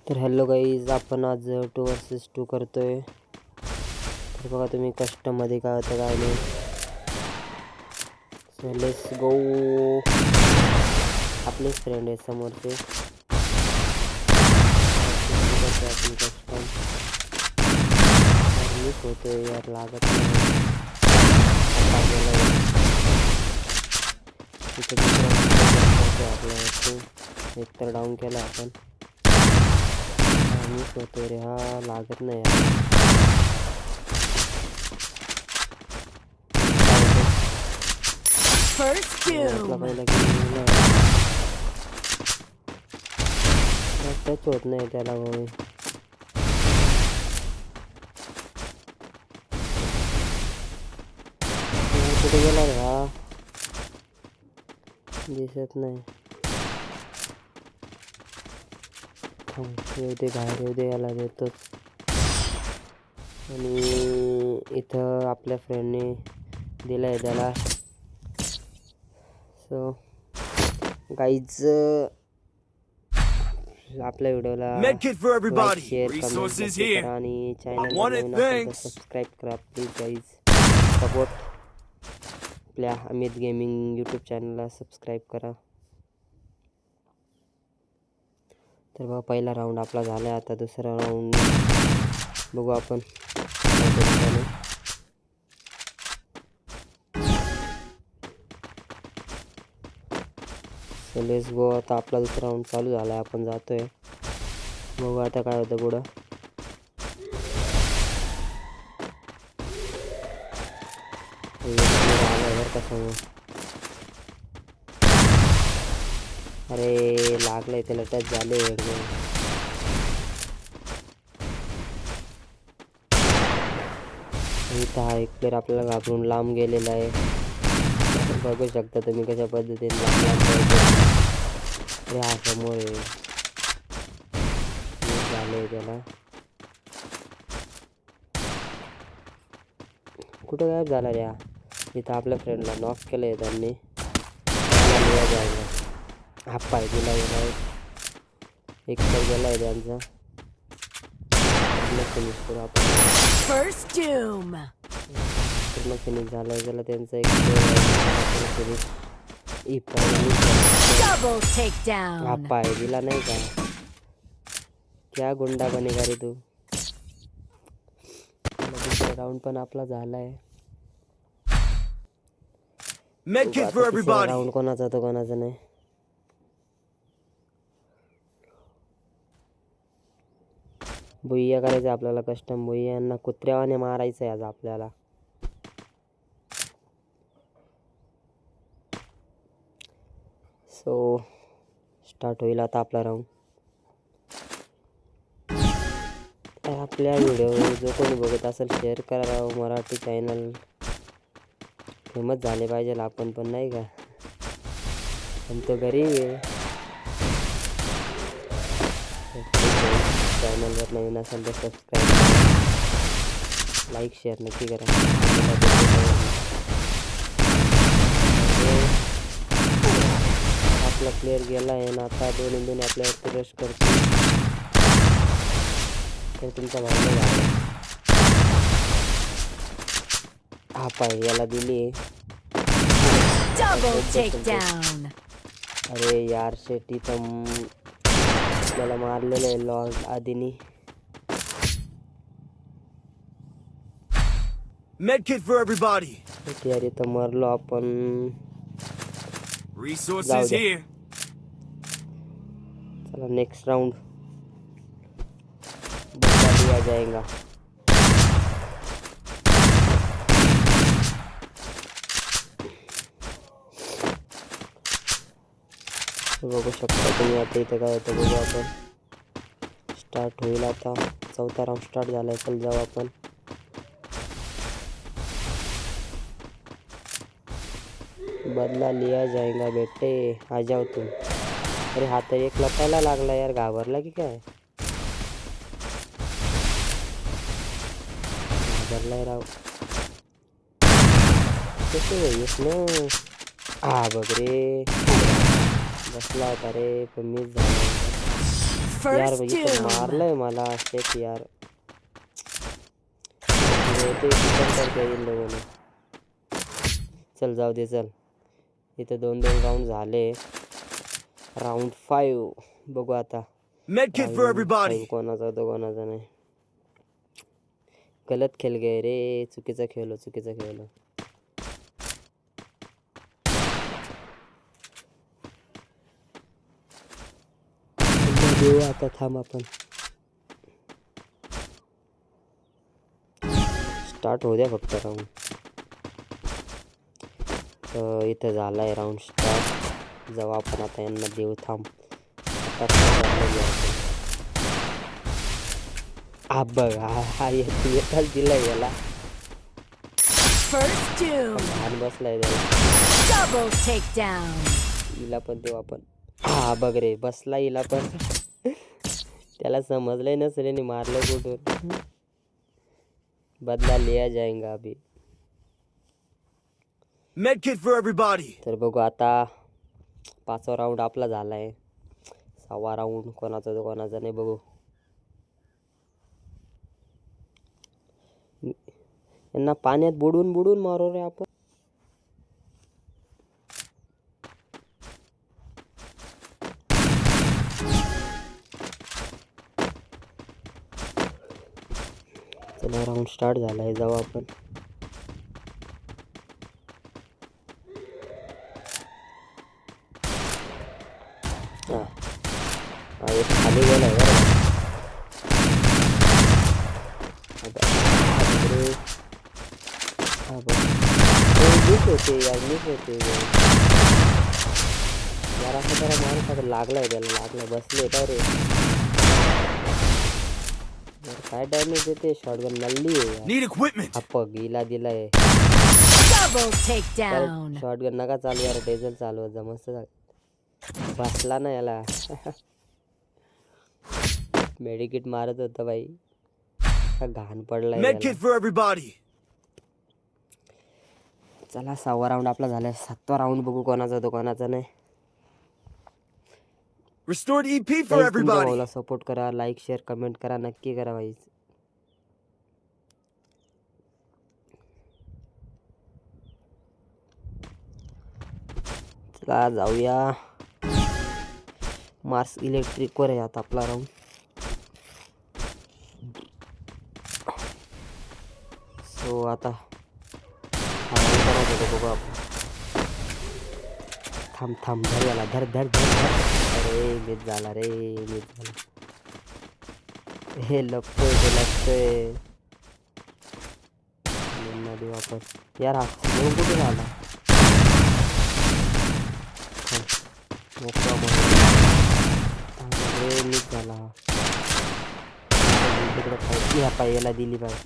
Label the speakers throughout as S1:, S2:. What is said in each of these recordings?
S1: तर hello guys, आपण आज 2 vs 2 करतोय. तर बघा तुम्ही कस्टममध्ये काय होतं काय नाही. So let's go. आपलेच फ्रेंड आहे समोरचे. आपण कस्टम मिस होतोय यार, लागत नाही. एक तर डाऊन केला आपण. मिस होतोय रे, हा लागत नाही यार. टच होत नाही त्याला भाऊ. कुठे गेला रे हा, दिसत नाही. येऊ दे, बाहेर येऊ दे, याला देतोच. आणि इथं आपल्या फ्रेंडने दिलं आहे त्याला. सो गाईज, आपल्या व्हिडिओला लाईक, शेअर, कमेंट करा आणि चॅनल सबस्क्राईब करा प्लीज गाईज. सपोर्ट आपल्या अमित गेमिंग यूट्यूब चॅनलला सबस्क्राईब करा. तर बघा, पहिला राऊंड आपला झाला आहे. आता दुसरा राऊंड बघू आपण. Let's go. आता आपला दुसरा राऊंड चालू झाला आहे, आपण जातोय. बघू आता काय होतं पुढं. अरे लागलंय त्याला, टच झाले. इथं हा एक प्लेअर आपल्याला घाबरून लांब गेलेला आहे. बघू शकता तुम्ही कशा पद्धतीने अरे हा समोर झाले त्याला. कुठं गायब झाला रे हा. इथं आपल्या फ्रेंडला नॉक केलं आहे त्यांनी. हा पाय दिला गेला, एक तर गेला आहे त्यांचा. पूर्ण फिनिश झालाय त्याला त्यांचा एक. हा पाय दिला नाही का, क्या गुंडा बनेगा रे तू. दुसरा राऊंड पण आपला झालाय. राऊंड कोणाचा तो कोणाचा नाही. भुईया करायचं आपल्याला, कस्टम भुईयांना कुत्र्यावाने मारायचं आहे आज आपल्याला. सो स्टार्ट होईल आता आपला राऊंड. आपल्या व्हिडिओ जो कोणी बघत असेल शेअर करा. मराठी चॅनल फेमस झाले पाहिजे आपण पण, नाही का. पण तो गरीब आहे. चॅनलवर नवीन असेल तर सबस्क्राईब करा, लाईक शेअर नक्की करा. आपला प्लेअर गेला आहे ना, आता दोन आपल्यावरती रश करतो. तर तुमचा भावना झाला. हा पाय याला दिली. अरे यार शेटी तर आपल्याला मारलेलं आहे लॉर्ड आधीनी.
S2: Medkit for everybody.
S1: अरे तर मरलो आपण.
S2: Resources here.
S1: चला नेक्स्ट राउंड बदला लिया जाएगा. बघू शकता तुम्ही आता इथे काय होतं. बघू आपण. स्टार्ट होईल आता. चौथा राऊंड स्टार्ट झाला आहे. चल जाऊ आपण. बदला लिया जाएगा बेटे, आ जाओ तुम. अरे हा तर एक लपायला लागला यार, घाबरला की काय. घाबरलाय राव. कसे येस ना. हा बघ रे, बसला होता रे, पण मिस झाला. यार
S3: First
S1: इथं
S3: doom.
S1: मारलंय मला शेट यार. ते चिकन करता येईल लोकांना. चल जाऊ दे चल. इथं 2-2 राऊंड झाले. राऊंड 5 बघू आता.
S2: Medkit for everybody.
S1: कोणाचा होता कोणाचा नाही. गलत खेळ गए रे. चुकीचा खेळलो. देऊ आता थांब आपण. स्टार्ट होऊ द्या फक्त राऊंड. इथं झालाय राऊंड स्टार्ट. जाऊ आपण आता यांना देऊ थांब. बघ हा येताच दिलाय याला.
S3: First doom.
S1: घाण बसलाय त्याला.
S3: Double takedown.
S1: हिला पण देऊ आपण. बघ रे बसला हिला पण. त्याला समजलंय नसेल आणि मारलं कुठून. बदला लिया जाएगा अभी.
S2: Medkit for everybody.
S1: तर बघू आता 5वा राऊंड आपला झालाय. 6वा राऊंड कोणाचा तो कोणाचा नाही बघू. यांना पाण्यात बुडून मारू रे आपण. चला राऊंड स्टार्ट झालाय. जाऊ आपण. एक खाली गेलाय बरं. मिस होते यार असं जरा माणूस लागलाय त्याला. बसले काय रे यार. काय डॅमेज येते. शॉटगन नल्ली आहे.
S2: Need equipment.
S1: गीला दिलाय.
S3: Double takedown.
S1: शॉटगन नका चालू यार. डेझल चालू होता मस्त. बसला ना याला. मेडिकिट मारत होता भाई. घाण पडलाय.
S2: Medkit for everybody.
S1: चला 6वा राऊंड आपला झालाय. 7वा राऊंड बघू कोणाचा तो कोणाचा नाही.
S2: Restored EP for
S1: तुमच्या
S2: everybody.
S1: भाऊला सपोर्ट करा. लाईक शेअर कमेंट करा. नक्की करा भाई. चला जाऊया. मार्स इलेक्ट्रिक वर आहे आता आपला राऊंड. सो आता बघू आपण. थांब धर याला. धर. अरे मिस झाला रे. हे लपतोय. देऊ आपण यार. हा कुठे झाला. मिस झाला. याला दिली पाहिजे.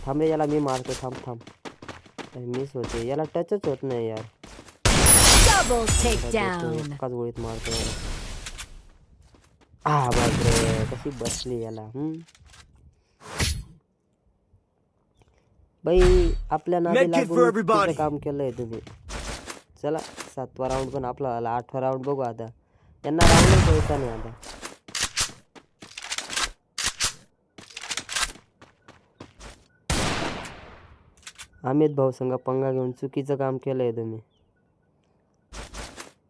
S1: थांब रे याला मी मारतो. थांब. मिस होते. याला टचच होत नाही यार.
S3: Double takedown.
S1: एकाच गोळीत मारतो याला. बघ रे कशी बसली याला. बाई आपल्या नादी लागून काम केलंय तुम्ही. चला 7वा राऊंड पण आपला आला. 8वा राऊंड बघू आता. यांना राऊंडच द्यायचा नाही आता. अमित भाऊ संग पंगा घेऊन चुकीचं काम केलंय तुम्ही.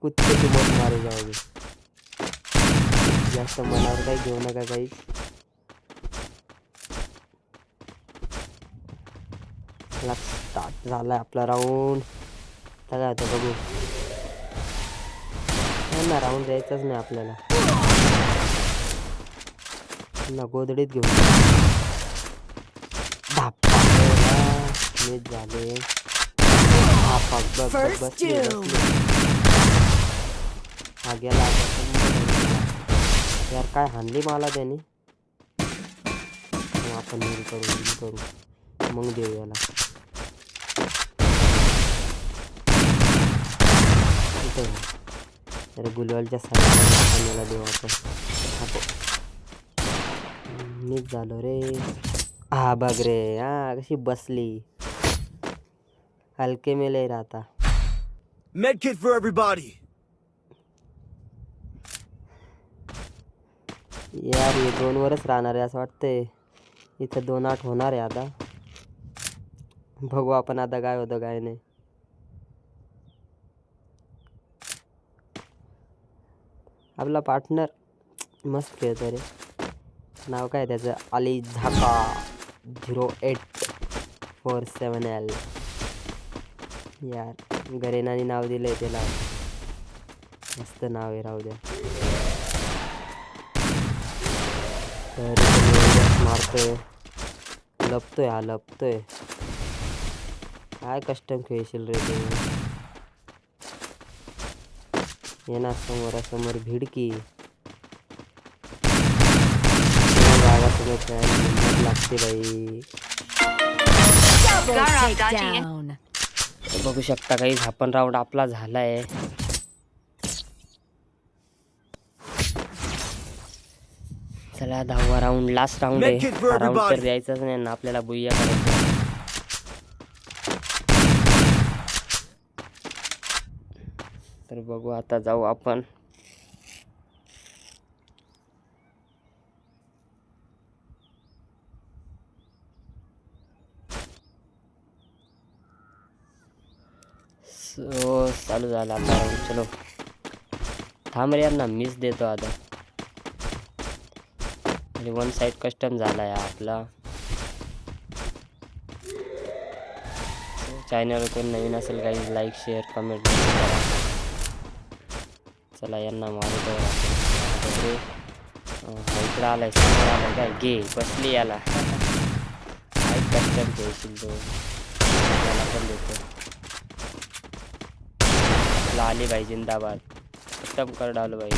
S1: कुठे किंमत मारे जाऊ. जास्त मनावर काही घेऊ नका काही. स्टार्ट झालाय आपला राऊंड. काय होतं बघू. ना राऊंड द्यायचाच नाही आपल्याला. ना गोदडीत घेऊन मिस झाले. हा गेला. यार काय हाणली मला त्याने. आपण हील करू मग देऊ याला. अरे गुलवालच्या साईडला देऊ आपण. मिस झालो रे. बघ रे. कशी बसली. हलके मेले राहता.
S2: Medkit for everybody.
S1: यार हे 2वरच राहणार आहे असं वाटतंय. इथं 2-8 होणार आहे आता. बघू आपण आता काय होतं काय नाही. आपला पार्टनर मस्त खेळतो रे. नाव काय त्याचं? अली झाका 0847L. यार गरेनाने नाव दिलंय त्याला. मस्त नाव आहे, राहू द्या. तर मारतोय, लपतोय, हा लपतोय. काय कस्टम खेळशील रे तू. ये ना समोरासमोर भिडकी. जागासमोर खेळायला हिंमत लागते बाई.
S3: Double takedown.
S1: बघू शकता काही झापण राऊंड आपला झालाय. चला 10वा राऊंड, लास्ट राऊंड आहे.
S2: Medkit for
S1: राऊंड तर
S2: everybody.
S1: द्यायचाच नाही ना आपल्याला, बुया करायचं. तर बघू आता जाऊ आपण. चालू झाला आता राऊंड. चलो थांब रे यार ना, मिस देतो आता. म्हणजे 1 साइड कस्टम झाला आहे आपला. चॅनल कोण नवीन असेल काही लाईक शेअर कमेंट करा. चला यांना मारू इकडे आलाय, समोर आलाय काय घे बसली याला. काय कस्टम खेळशील तो, त्याला पण देतो. आली भाई जिंदाबाद, खतम कर डालो भाई.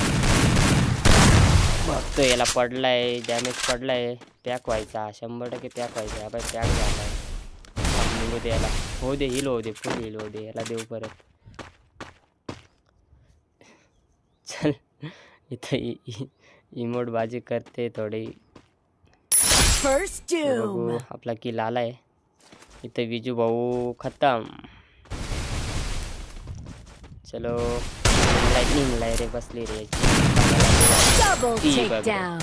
S1: बघतो याला पडलाय, डॅमेज पडलाय. पॅक व्हायचा 100% पॅक व्हायचा. बाई पॅक झालाय. निघू दे याला, हो दे हिल, हो दे फुल हिल, हो दे याला, देऊ परत. चल इथं इमोट बाजी करते थोडी.
S3: First
S1: बघू
S3: doom.
S1: आपला किल आलाय. इथं विजू भाऊ खतम. चलो लाइटनिंग लाय रे, बसली रे.
S3: Double
S1: बघ रे.
S3: takedown.